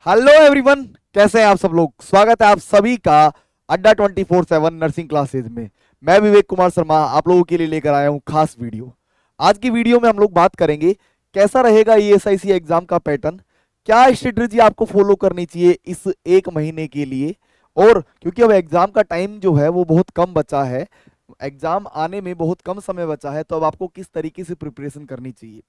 Hello everyone, कैसे हैं आप सब लोग। स्वागत है आप सभी का अड्डा 24/7 नर्सिंग क्लासेज में। मैं विवेक कुमार शर्मा आप लोगों के लिए लेकर आया हूं खास वीडियो। आज की वीडियो में हम लोग बात करेंगे कैसा रहेगा ईएसआईसी एग्जाम का पैटर्न, क्या स्ट्रेटेजी आपको फॉलो करनी चाहिए इस एक महीने के लिए। और क्योंकि अब एग्जाम का टाइम जो है वो बहुत कम बचा है, एग्जाम आने में बहुत कम समय बचा है, तो अब आपको किस तरीके से प्रिपरेशन करनी चाहिए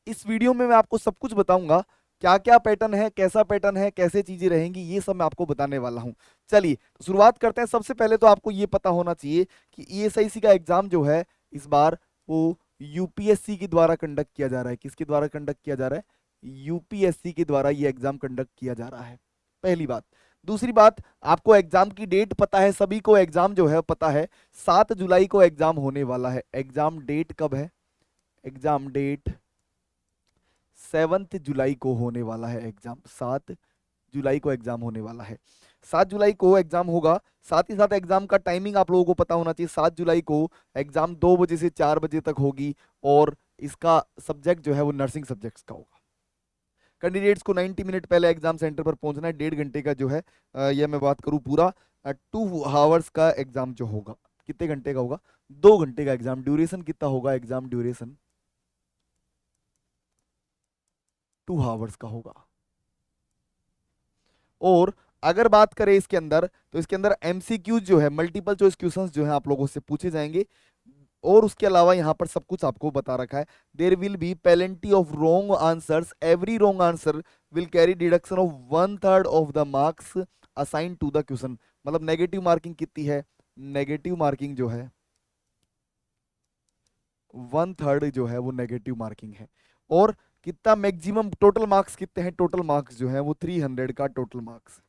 इस वीडियो में मैं आपको सब कुछ बताऊंगा। क्या क्या पैटर्न है, कैसा पैटर्न है, कैसे चीजें रहेंगी, ये सब मैं आपको बताने वाला हूं। चलिए तो शुरुआत करते हैं। सबसे पहले तो आपको ये पता होना चाहिए कि ईएसआईसी का एग्जाम जो है इस बार वो यूपीएससी के द्वारा कंडक्ट किया जा रहा है। किसके द्वारा कंडक्ट किया जा रहा है? यूपीएससी के द्वारा ये एग्जाम कंडक्ट किया जा रहा है, पहली बात। दूसरी बात, आपको एग्जाम की डेट पता है, सभी को एग्जाम जो है पता है 7 जुलाई को एग्जाम होने वाला है। एग्जाम डेट कब है? एग्जाम डेट 7 जुलाई को होने वाला है एग्जाम। 7 जुलाई को एग्जाम होने वाला है। 7 जुलाई को एग्जाम होगा। साथ ही साथ एग्जाम का टाइमिंग आप लोगों को पता होना चाहिए। 7 जुलाई को एग्जाम 2 बजे से 4 बजे तक होगी और इसका सब्जेक्ट जो है वो नर्सिंग सब्जेक्ट्स का होगा। कैंडिडेट्स को 90 मिनट पहले एग्जाम सेंटर पर पहुंचना है। 1.5 घंटे का जो है यह मैं बात करूं पूरा 2 आवर्स का एग्जाम जो होगा। कितने घंटे का होगा? 2 घंटे का एग्जाम। ड्यूरेशन कितना होगा? एग्जाम ड्यूरेशन 2 आवर्स का होगा। और अगर बात करें इसके अंदर, तो इसके अंदर एमसीक्यूज जो है, मल्टीपल चॉइस क्वेश्चंस जो है आप लोगों से पूछे जाएंगे। और उसके अलावा यहाँ पर सब कुछ आपको बता रखा है। There will be plenty of wrong answers. Every wrong answer will carry deduction of 1/3 of the marks assign to the question. मतलब नेगेटिव मार्किंग कितनी है? नेगेटिव मार्किंग जो है 1/3 जो है वो नेगेटिव मार्किंग है। और कितना मैक्सिमम टोटल मार्क्स कितने हैं? टोटल मार्क्स जो है वो 300 का टोटल मार्क्स।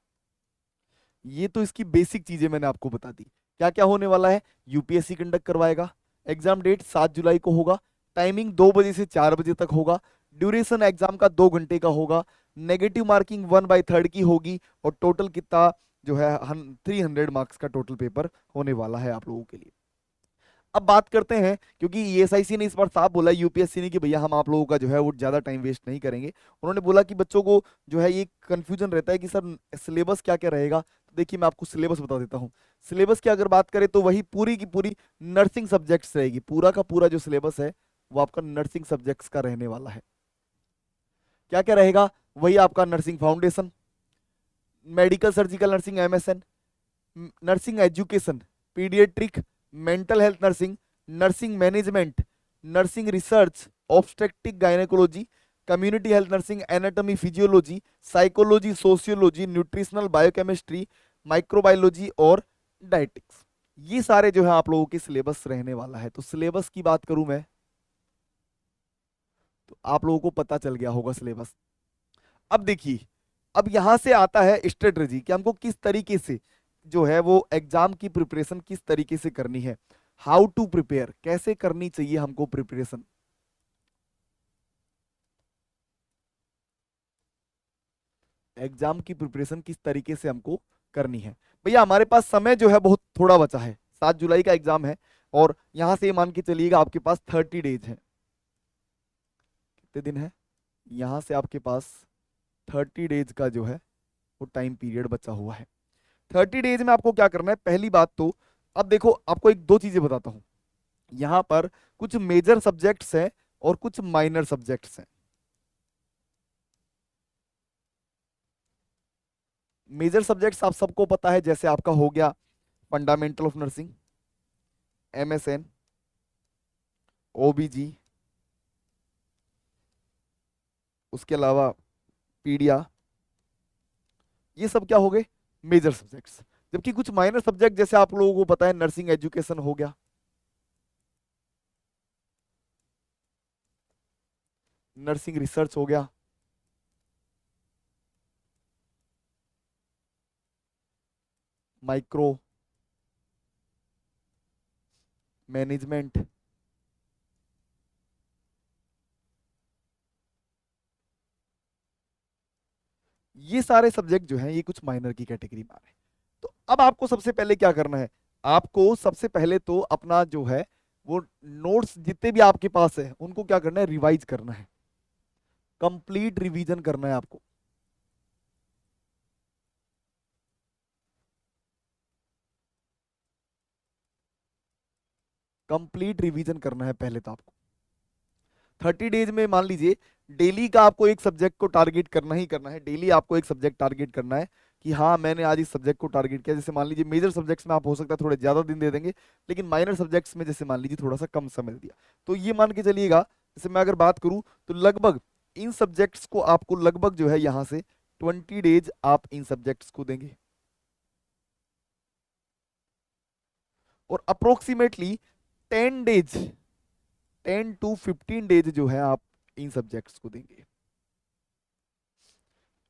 ये तो इसकी बेसिक चीजें मैंने आपको बता दी। क्या क्या होने वाला है? यूपीएससी कंडक्ट करवाएगा। एग्जाम डेट 7 जुलाई को होगा। टाइमिंग 2 बजे से 4 बजे तक होगा। ड्यूरेशन एग्जाम का 2 घंटे का होगा। नेगेटिव मार्किंग 1/3 की होगी। और टोटल कितना जो है 300 मार्क्स का टोटल पेपर होने वाला है आप लोगों के लिए। अब बात करते हैं, क्योंकि ईएसआईसी ने इस बार साफ बोला, यूपीएससी ने, कि भैया हम आप लोगों का जो है वो ज्यादा टाइम वेस्ट नहीं करेंगे। उन्होंने बोला कि बच्चों को जो है ये कंफ्यूजन रहता है कि सर सिलेबस क्या क्या रहेगा। तो देखिए मैं आपको सिलेबस बता देता हूँ। सिलेबस की अगर बात करें तो वही पूरी की पूरी नर्सिंग सब्जेक्ट्स रहेगी। पूरा का पूरा जो सिलेबस है वो आपका नर्सिंग सब्जेक्ट्स का रहने वाला है। क्या क्या रहेगा? वही आपका nursing foundation, medical surgical nursing MSN, nursing education, paediatric, mental health nursing, nursing management, nursing research, obstetric gynaecology, community health nursing, anatomy physiology, psychology, sociology, nutritional biochemistry, microbiology और डाइटिक्स। ये सारे जो है आप लोगों के सिलेबस रहने वाला है। तो सिलेबस की बात करूं मैं, तो आप लोगों को पता चल गया होगा सिलेबस। अब देखिए, अब यहां से आता है स्ट्रेटजी कि हमको किस तरीके से जो है वो एग्जाम की प्रिपरेशन किस तरीके से करनी है। हाउ टू प्रिपेयर, कैसे करनी चाहिए हमको प्रिपरेशन। एग्जाम की प्रिपरेशन किस तरीके से हमको करनी है। भैया हमारे पास समय जो है बहुत थोड़ा बचा है। 7 जुलाई का एग्जाम है और यहां से मान के चलिएगा आपके पास 30 डेज है। कितने दिन है? यहां से आपके पास 30 डेज का जो है वो टाइम पीरियड बचा हुआ है। 30 डेज में आपको क्या करना है? पहली बात तो, अब देखो आपको एक दो चीजें बताता हूं। यहां पर कुछ मेजर सब्जेक्ट्स हैं और कुछ माइनर सब्जेक्ट्स हैं। मेजर सब्जेक्ट्स आप सबको पता है, जैसे आपका हो गया fundamental of nursing, MSN, OBG, उसके अलावा पीडिया। ये सब क्या हो गए? Major subjects. जबकि कुछ माइनर सब्जेक्ट जैसे आप लोगों को पता है, नर्सिंग एजुकेशन हो गया, नर्सिंग रिसर्च हो गया, माइक्रो मैनेजमेंट, ये सारे सब्जेक्ट जो हैं ये कुछ माइनर की कैटेगरी में आ रहे हैं। तो अब आपको सबसे पहले क्या करना है? आपको सबसे पहले तो अपना जो है वो नोट्स जितने भी आपके पास है उनको क्या करना है? रिवाइज करना है। कंप्लीट रिवीजन करना है आपको। कंप्लीट रिवीजन करना है पहले तो आपको। 30 डेज में मान लीजिए डेली का आपको एक सब्जेक्ट को टारगेट करना ही करना है। डेली आपको एक सब्जेक्ट टारगेट करना है कि हाँ मैंने आज इस सब्जेक्ट को टारगेट किया। जैसे मान लीजिए मेजर सब्जेक्ट्स में आप हो सकता है थोड़े ज्यादा दिन दे देंगे, लेकिन माइनर सब्जेक्ट्स में जैसे मान लीजिए थोड़ा सा कम समय दिया, तो ये मान के चलिएगा जैसे मैं अगर बात करूं तो लगभग इन सब्जेक्ट्स को आपको लगभग जो है यहां से 20 डेज आप इन सब्जेक्ट्स को देंगे, और अप्रोक्सीमेटली 10 डेज 10 to 15 डेज जो है आप इन सब्जेक्ट्स को देंगे।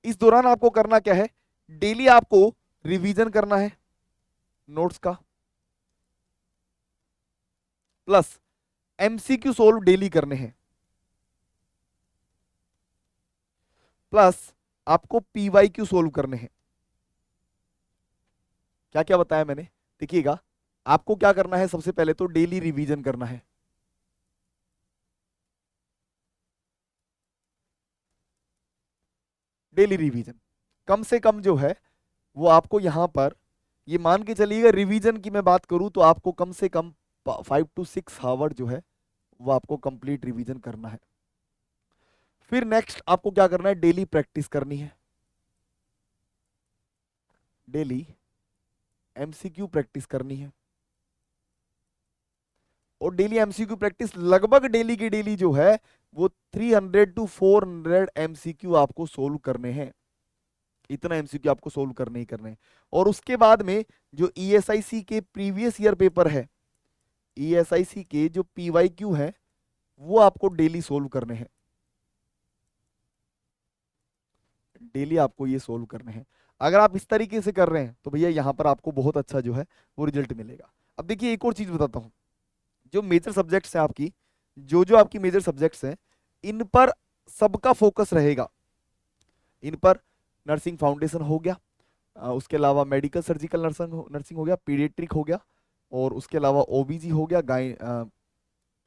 इस दौरान आपको करना क्या है, डेली आपको रिवीजन करना है नोट्स का, प्लस एमसीक्यू सोल्व डेली करने हैं, प्लस आपको पीवाईक्यू सोल्व करने हैं। क्या क्या बताया मैंने, देखिएगा आपको क्या करना है, सबसे पहले तो डेली रिवीजन करना है। डेली रिवीजन कम से कम जो है वो आपको यहां पर ये मान के चलिएगा, रिवीजन की मैं बात करूं तो आपको कम से कम 5 to 6 आवर जो है वो आपको कंप्लीट रिवीजन करना है। फिर नेक्स्ट आपको क्या करना है, डेली प्रैक्टिस करनी है, डेली एमसीक्यू प्रैक्टिस करनी है। और डेली एमसीक्यू प्रैक्टिस लगभग डेली की डेली जो है वो 300 to 400 एमसीक्यू आपको सोल्व करने हैं। इतना एमसीक्यू आपको सोल्व करने ही करने हैं। और उसके बाद में जो ईएसआईसी के प्रीवियस ईयर पेपर है, ईएसआईसी के जो पीवाईक्यू है वो आपको डेली सोल्व करने हैं, डेली आपको ये सोल्व करने हैं। अगर आप इस तरीके से कर रहे हैं तो भैया यहां पर आपको बहुत अच्छा जो है वो रिजल्ट मिलेगा। अब देखिए एक और चीज बताता हूं, जो मेजर सब्जेक्ट्स हैं आपकी, जो जो आपकी मेजर सब्जेक्ट्स हैं, इन पर सबका फोकस रहेगा। इन पर नर्सिंग फाउंडेशन हो गया, उसके अलावा मेडिकल सर्जिकल नर्सिंग हो गया, पीडियाट्रिक हो गया, और उसके अलावा ओबीजी हो गया,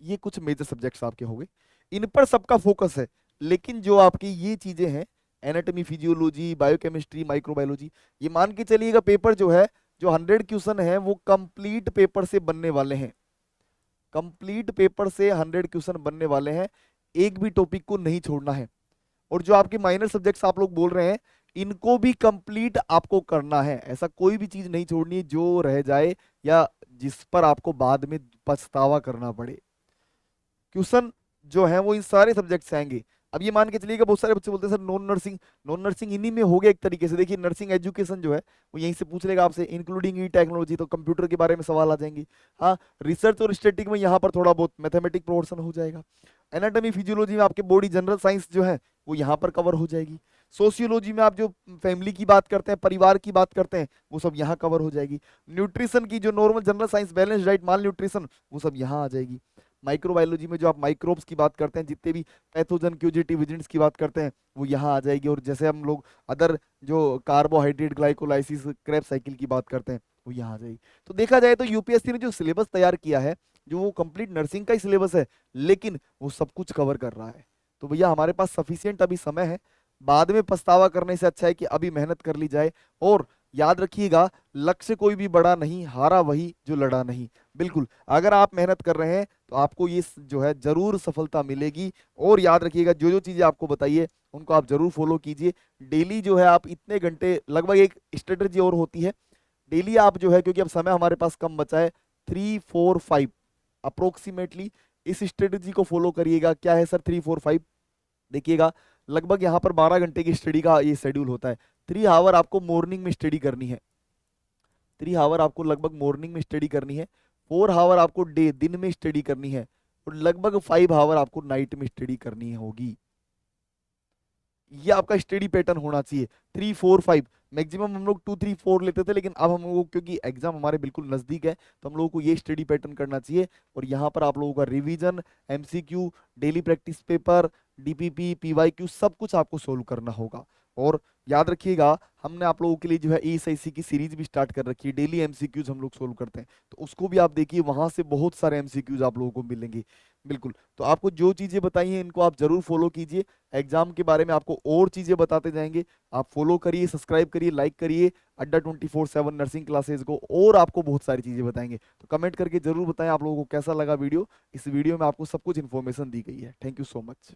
ये कुछ मेजर सब्जेक्ट्स आपके हो गए। इन पर सबका फोकस है, लेकिन जो आपकी ये चीजें हैं एनाटॉमी, फिजियोलॉजी, बायोकेमिस्ट्री, माइक्रोबायोलॉजी, ये मान के चलिएगा पेपर जो है, जो 100 क्वेश्चन है वो कंप्लीट पेपर से बनने वाले हैं। कंप्लीट पेपर से 100 क्वेश्चन बनने वाले हैं, एक भी टॉपिक को नहीं छोड़ना है। और जो आपके माइनर सब्जेक्ट्स आप लोग बोल रहे हैं, इनको भी कंप्लीट आपको करना है। ऐसा कोई भी चीज नहीं छोड़नी है जो रह जाए या जिस पर आपको बाद में पछतावा करना पड़े। क्वेश्चन जो है वो इन सारे सब्जेक्ट से आएंगे। अब ये मान के चलिएगा बहुत सारे बच्चे बोलते हैं सर नॉन नर्सिंग इन्हीं में हो गया। एक तरीके से देखिए नर्सिंग एजुकेशन जो है वो यहीं से पूछ लेगा आपसे, इंक्लूडिंग ई टेक्नोलॉजी, तो कंप्यूटर के बारे में सवाल आ जाएंगे। हाँ, रिसर्च और स्टैटिक में यहाँ पर थोड़ा बहुत मैथमेटिक पोर्शन हो जाएगा। एनाटॉमी फिजियोलॉजी में आपके बॉडी जनरल साइंस जो है वो यहाँ पर कवर हो जाएगी। सोशियोलॉजी में आप जो फैमिली की बात करते हैं, परिवार की बात करते हैं, वो सब यहाँ कवर हो जाएगी। न्यूट्रिशन की जो normal general science, balance diet, malnutrition, वो सब यहाँ आ जाएगी। माइक्रोबायोलॉजी में जो आप माइक्रोब्स की बात करते हैं, जितने भी पैथोजन, क्यूजिटिव एजेंट्स की बात करते हैं, वो यहाँ आ जाएगी। और जैसे हम लोग अदर जो कार्बोहाइड्रेट, ग्लाइकोलाइसिस, क्रेब साइकिल की बात करते हैं, वो यहाँ आ जाएगी। तो देखा जाए तो यूपीएससी ने जो सिलेबस तैयार किया है, जो वो कंप्लीट नर्सिंग का ही सिलेबस है, लेकिन वो सब कुछ कवर कर रहा है। तो भैया हमारे पास सफिशियंट अभी समय है, बाद में पछतावा करने से अच्छा है कि अभी मेहनत कर ली जाए। और याद रखिएगा, लक्ष्य कोई भी बड़ा नहीं, हारा वही जो लड़ा नहीं। बिल्कुल, अगर आप मेहनत कर रहे हैं तो आपको ये जो है जरूर सफलता मिलेगी। और याद रखिएगा, जो जो चीजें आपको बताइए उनको आप जरूर फॉलो कीजिए। डेली जो है आप इतने घंटे, लगभग एक स्ट्रेटेजी और होती है, डेली आप जो है, क्योंकि अब समय हमारे पास कम बचा है, 3, 4, 5 अप्रोक्सीमेटली इस स्ट्रेटेजी को फॉलो करिएगा। क्या है सर 3, 4, 5? देखिएगा लगभग यहाँ पर 12 घंटे की स्टडी का ये शेड्यूल होता है। 3 आवर आपको मॉर्निंग में स्टडी करनी है, 3 आवर आपको लगभग मॉर्निंग में स्टडी करनी है। 4 आवर आपको दिन में स्टडी करनी है, और लगभग 5 आवर आपको नाइट में स्टडी करनी होगी। ये आपका स्टडी पैटर्न होना चाहिए। 3, 4, 5 मैक्सिमम हम लोग 2, 3, 4 लेते थे, लेकिन अब हम लोगों को क्योंकि एग्जाम हमारे बिल्कुल नजदीक है, तो हम लोगों को ये स्टडी पैटर्न करना चाहिए। और यहाँ पर आप लोगों का revision, MCQ, daily practice paper, DPP, PYQ, सब कुछ आपको सोल्व करना होगा। और याद रखिएगा, हमने आप लोगों के लिए जो है ESIC की सीरीज भी स्टार्ट कर रखी है, डेली एमसीक्यूज हम लोग सोल्व करते हैं, तो उसको भी आप देखिए, वहां से बहुत सारे एमसीक्यूज आप लोगों को मिलेंगे। बिल्कुल, तो आपको जो चीजें बताई हैं इनको आप जरूर फॉलो कीजिए। एग्जाम के बारे में आपको और चीजें बताते जाएंगे, आप फॉलो करिए, सब्सक्राइब करिए, लाइक करिए अड्डा 24/7 नर्सिंग क्लासेज को, और आपको बहुत सारी चीजें बताएंगे। तो कमेंट करके जरूर बताएं आप लोगों को कैसा लगा वीडियो। इस वीडियो में आपको सब कुछ इन्फॉर्मेशन दी गई है। Thank you so much.